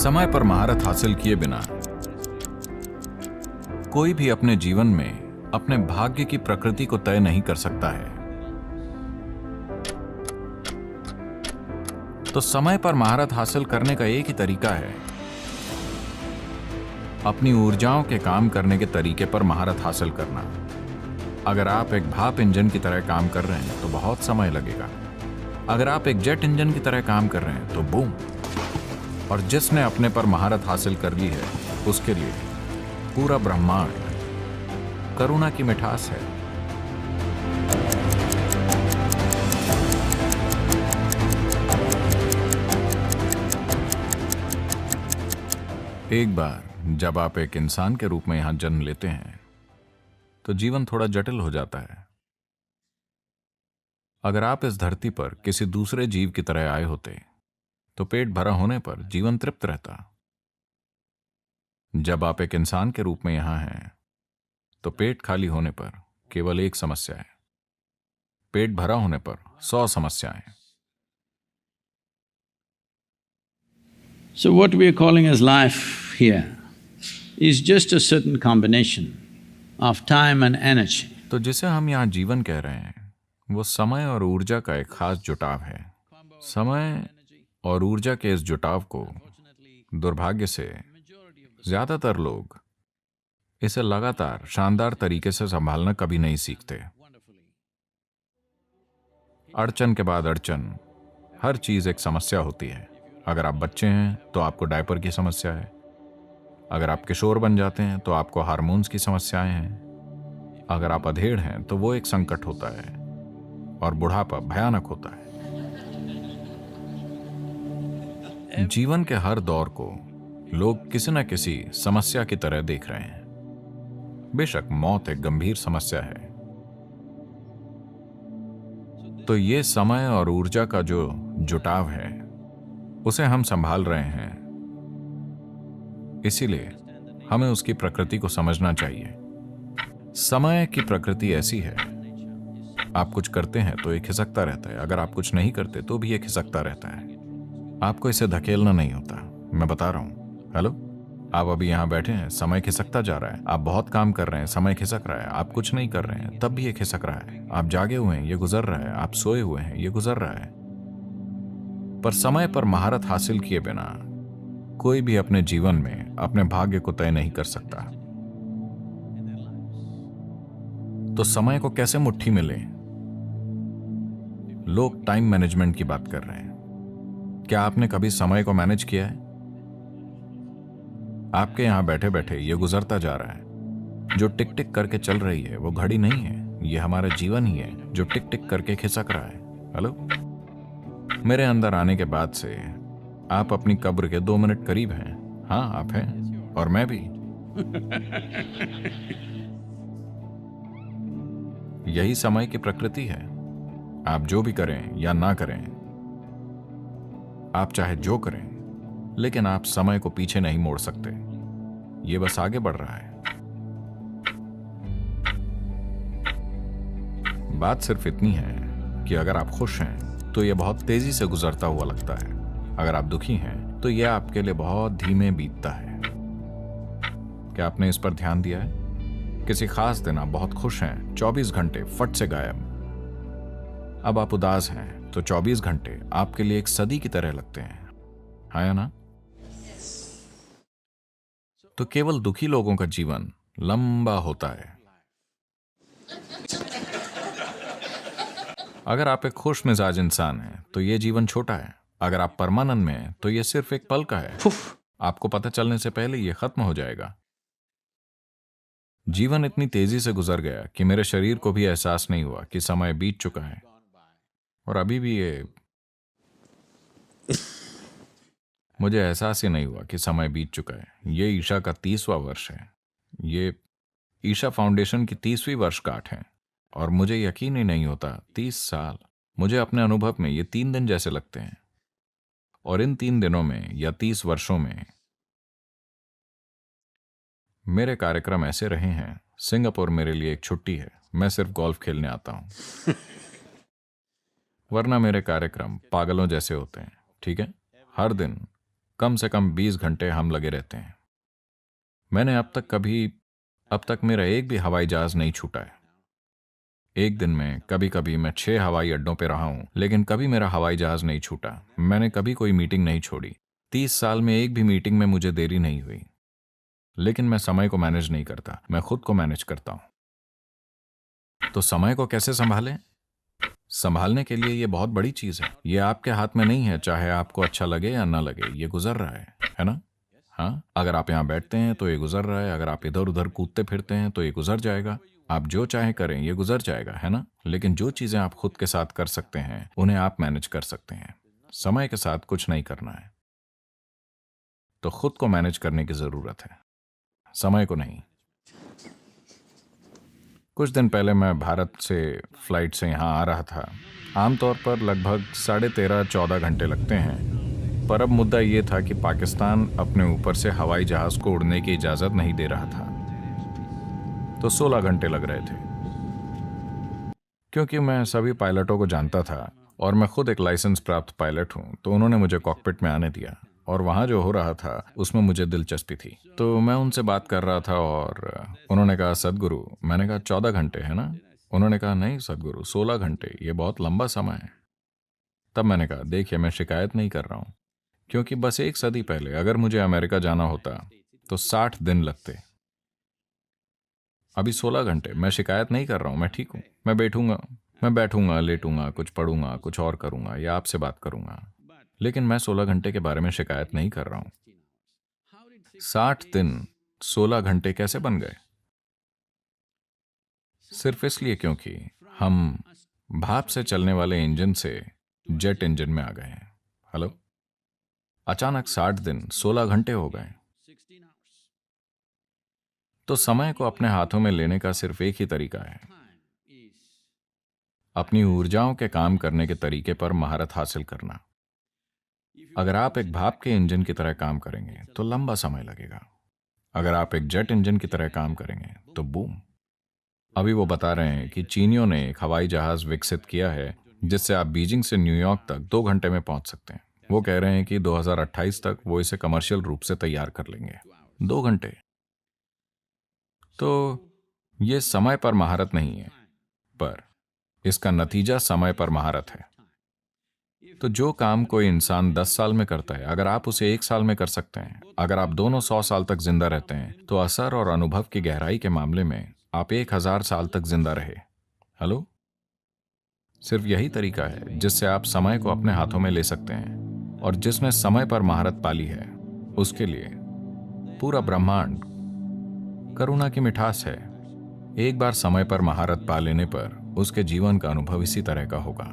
समय पर महारत हासिल किए बिना कोई भी अपने जीवन में अपने भाग्य की प्रकृति को तय नहीं कर सकता है। तो समय पर महारत हासिल करने का एक ही तरीका है, अपनी ऊर्जाओं के काम करने के तरीके पर महारत हासिल करना। अगर आप एक भाप इंजन की तरह काम कर रहे हैं तो बहुत समय लगेगा। अगर आप एक जेट इंजन की तरह काम कर रहे हैं तो बूम। और जिसने अपने पर महारत हासिल कर ली है उसके लिए पूरा ब्रह्मांड करुणा की मिठास है। एक बार जब आप एक इंसान के रूप में यहां जन्म लेते हैं तो जीवन थोड़ा जटिल हो जाता है। अगर आप इस धरती पर किसी दूसरे जीव की तरह आए होते तो पेट भरा होने पर जीवन तृप्त रहता। जब आप एक इंसान के रूप में यहां हैं तो पेट खाली होने पर केवल एक समस्या है, पेट भरा होने पर 100 समस्याएं। So what we are calling as life here is just a certain combination of time and energy. तो जिसे हम यहां जीवन कह रहे हैं वो समय और ऊर्जा का एक खास जुटाव है। समय और ऊर्जा के इस जुटाव को दुर्भाग्य से ज्यादातर लोग इसे लगातार शानदार तरीके से संभालना कभी नहीं सीखते। अड़चन के बाद अड़चन, हर चीज एक समस्या होती है। अगर आप बच्चे हैं तो आपको डायपर की समस्या है, अगर आप किशोर बन जाते हैं तो आपको हार्मोन्स की समस्याएं हैं, अगर आप अधेड़ हैं तो वो एक संकट होता है, और बुढ़ापा भयानक होता है। जीवन के हर दौर को लोग किसी न किसी समस्या की तरह देख रहे हैं। बेशक मौत एक गंभीर समस्या है। तो ये समय और ऊर्जा का जो जुटाव है उसे हम संभाल रहे हैं, इसीलिए हमें उसकी प्रकृति को समझना चाहिए। समय की प्रकृति ऐसी है, आप कुछ करते हैं तो ये खिसकता रहता है, अगर आप कुछ नहीं करते तो भी ये खिसकता रहता है। आपको इसे धकेलना नहीं होता, मैं बता रहा हूं। हेलो, आप अभी यहां बैठे हैं, समय खिसकता जा रहा है। आप बहुत काम कर रहे हैं, समय खिसक रहा है। आप कुछ नहीं कर रहे हैं तब भी ये खिसक रहा है। आप जागे हुए हैं, ये गुजर रहा है। आप सोए हुए हैं, ये गुजर रहा है। पर समय पर महारत हासिल किए बिना कोई भी अपने जीवन में अपने भाग्य को तय नहीं कर सकता। तो समय को कैसे मुट्ठी में लें? लोग टाइम मैनेजमेंट की बात कर रहे हैं। क्या आपने कभी समय को मैनेज किया है? आपके यहां बैठे बैठे ये गुजरता जा रहा है। जो टिक टिक करके चल रही है वो घड़ी नहीं है, ये हमारा जीवन ही है जो टिक टिक करके खिसक रहा है। हेलो, मेरे अंदर आने के बाद से आप अपनी कब्र के 2 मिनट करीब हैं। हाँ, आप हैं और मैं भी। यही समय की प्रकृति है। आप जो भी करें या ना करें, आप चाहे जो करें, लेकिन आप समय को पीछे नहीं मोड़ सकते। ये बस आगे बढ़ रहा है। बात सिर्फ इतनी है कि अगर आप खुश हैं तो ये बहुत तेजी से गुजरता हुआ लगता है। अगर आप दुखी हैं तो यह आपके लिए बहुत धीमे बीतता है। क्या आपने इस पर ध्यान दिया है? किसी खास दिन आप बहुत खुश हैं, 24 घंटे फट से गायब। अब आप उदास हैं तो 24 घंटे आपके लिए एक सदी की तरह लगते हैं, हाँ या ना? तो केवल दुखी लोगों का जीवन लंबा होता है। अगर आप एक खुश मिजाज इंसान हैं तो यह जीवन छोटा है। अगर आप परमानंद में हैं तो यह सिर्फ एक पल का है। आपको पता चलने से पहले यह खत्म हो जाएगा। जीवन इतनी तेजी से गुजर गया कि मेरे शरीर को भी एहसास नहीं हुआ कि समय बीत चुका है, और अभी भी मुझे एहसास ही नहीं हुआ कि समय बीत चुका है। ये ईशा का 30वां वर्ष है। ये ईशा फाउंडेशन की 30वीं वर्षगांठ है, और मुझे यकीन ही नहीं होता 30 साल। मुझे अपने अनुभव में ये 3 दिन जैसे लगते हैं, और इन 3 दिनों में या 30 वर्षों में मेरे कार्यक्रम ऐसे रहे हैं। सिंगापुर मेरे लिए एक छुट्टी है, मैं सिर्फ गोल्फ खेलने आता हूं। वरना मेरे कार्यक्रम पागलों जैसे होते हैं, ठीक है? हर दिन कम से कम 20 घंटे हम लगे रहते हैं। मैंने अब तक मेरा एक भी हवाई जहाज नहीं छूटा है। एक दिन में कभी कभी मैं 6 हवाई अड्डों पे रहा हूं, लेकिन कभी मेरा हवाई जहाज नहीं छूटा। मैंने कभी कोई मीटिंग नहीं छोड़ी। 30 साल में एक भी मीटिंग में मुझे देरी नहीं हुई। लेकिन मैं समय को मैनेज नहीं करता, मैं खुद को मैनेज करता हूं। तो समय को कैसे संभालें? संभालने के लिए ये बहुत बड़ी चीज है। ये आपके हाथ में नहीं है, चाहे आपको अच्छा लगे या ना लगे। ये गुजर रहा है ना? हाँ, अगर आप यहाँ बैठते हैं तो ये गुजर रहा है, अगर आप इधर उधर कूदते फिरते हैं तो ये गुजर जाएगा। आप जो चाहे करें, ये गुजर जाएगा, है ना? लेकिन जो चीजें आप खुद के साथ कर सकते हैं उन्हें आप मैनेज कर सकते हैं। समय के साथ कुछ नहीं करना है। तो खुद को मैनेज करने की जरूरत है, समय को नहीं। कुछ दिन पहले मैं भारत से फ्लाइट से यहाँ आ रहा था। आमतौर पर लगभग 13.5-14 घंटे लगते हैं, पर अब मुद्दा ये था कि पाकिस्तान अपने ऊपर से हवाई जहाज को उड़ने की इजाज़त नहीं दे रहा था, तो 16 घंटे लग रहे थे। क्योंकि मैं सभी पायलटों को जानता था और मैं खुद एक लाइसेंस प्राप्त पायलट हूँ, तो उन्होंने मुझे कॉकपिट में आने दिया और वहाँ जो हो रहा था उसमें मुझे दिलचस्पी थी। तो मैं उनसे बात कर रहा था और उन्होंने कहा, सदगुरु। मैंने कहा 14 घंटे है ना? उन्होंने कहा, नहीं सदगुरु, 16 घंटे, ये बहुत लंबा समय है। तब मैंने कहा, देखिए मैं शिकायत नहीं कर रहा हूँ, क्योंकि बस 1 सदी पहले अगर मुझे अमेरिका जाना होता तो 60 दिन लगते। अभी 16 घंटे। मैं शिकायत नहीं कर रहा हूँ, मैं ठीक हूँ। मैं बैठूंगा, लेटूंगा, कुछ पढ़ूंगा, कुछ और करूंगा या आपसे बात करूंगा, लेकिन मैं 16 घंटे के बारे में शिकायत नहीं कर रहा हूं। 60 दिन 16 घंटे कैसे बन गए? सिर्फ इसलिए क्योंकि हम भाप से चलने वाले इंजन से जेट इंजन में आ गए हैं। हेलो, अचानक 60 दिन 16 घंटे हो गए। तो समय को अपने हाथों में लेने का सिर्फ एक ही तरीका है, अपनी ऊर्जाओं के काम करने के तरीके पर महारत हासिल करना। अगर आप एक भाप के इंजन की तरह काम करेंगे तो लंबा समय लगेगा। अगर आप एक जेट इंजन की तरह काम करेंगे तो बूम। अभी वो बता रहे हैं कि चीनियों ने एक हवाई जहाज विकसित किया है जिससे आप बीजिंग से न्यूयॉर्क तक 2 घंटे में पहुंच सकते हैं। वो कह रहे हैं कि 2028 तक वो इसे कमर्शियल रूप से तैयार कर लेंगे। 2 घंटे। तो ये समय पर महारत नहीं है, पर इसका नतीजा समय पर महारत है। तो जो काम कोई इंसान 10 साल में करता है, अगर आप उसे 1 साल में कर सकते हैं, अगर आप दोनों 100 साल तक जिंदा रहते हैं, तो असर और अनुभव की गहराई के मामले में आप 1000 साल तक जिंदा रहे। हेलो, सिर्फ यही तरीका है जिससे आप समय को अपने हाथों में ले सकते हैं, और जिसने समय पर महारत पाली है उसके लिए पूरा ब्रह्मांड करुणा की मिठास है। एक बार समय पर महारत पा लेने पर उसके जीवन का अनुभव इसी तरह का होगा।